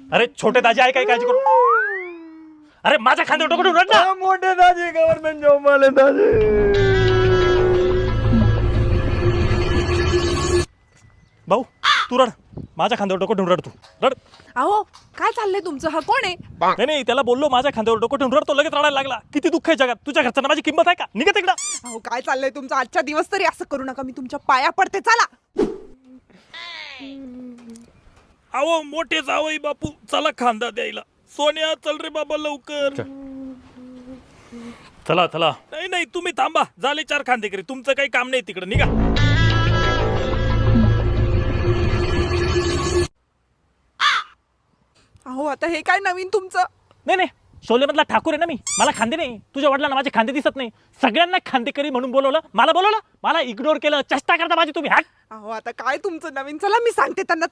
अरे छोटे दाजी आहे काय काळजी करू. अरे माझ्या खांद्यावर डोकं ठेवून रड ना. मोठे दाजी गव्हर्नमेंट जॉब वाले दाजी. भाऊ तू रड, माझ्या खांद्यावर डोकं ठेवून रड, तू रड. अहो काय चाललंय तुमचं? हा कोण आहे? नाही नाही, त्याला बोललो माझ्या खांद्यावर डोकं ठेवून रड, तो लगेच रडायला लागला. किती दुःख आहे जगात. तुझ्या घरच्यांना माझी किंमत आहे का? निघत इकडं. अहो काय चाललंय तुमचं? आजच्या दिवस तरी असं करू नका, मी तुमच्या पाया पडते. चला. अहो मोठे जावई बापू, चला खांदा द्यायला. सोन्या चल रे बाबा लवकर. चला चला. नाही नाही तुम्ही थांबा, झाले 4 खांदेकरी, तुमचं काही काम नाही तिकडे, निघा. अहो आता हे काय नवीन तुमचं? नाही नाही, शोलेमधला ठाकूर आहे ना मी, मला खांदे नाही. तुझ्या वडिलांना माझे खांदे दिसत नाही. सगळ्यांना खांदेकरी म्हणून बोलवलं, मला इग्नोर केलं. चेष्टा करता माझी तुम्ही. हाक. अहो आता काय तुमचं नवीन? चला मी सांगते त्यांना.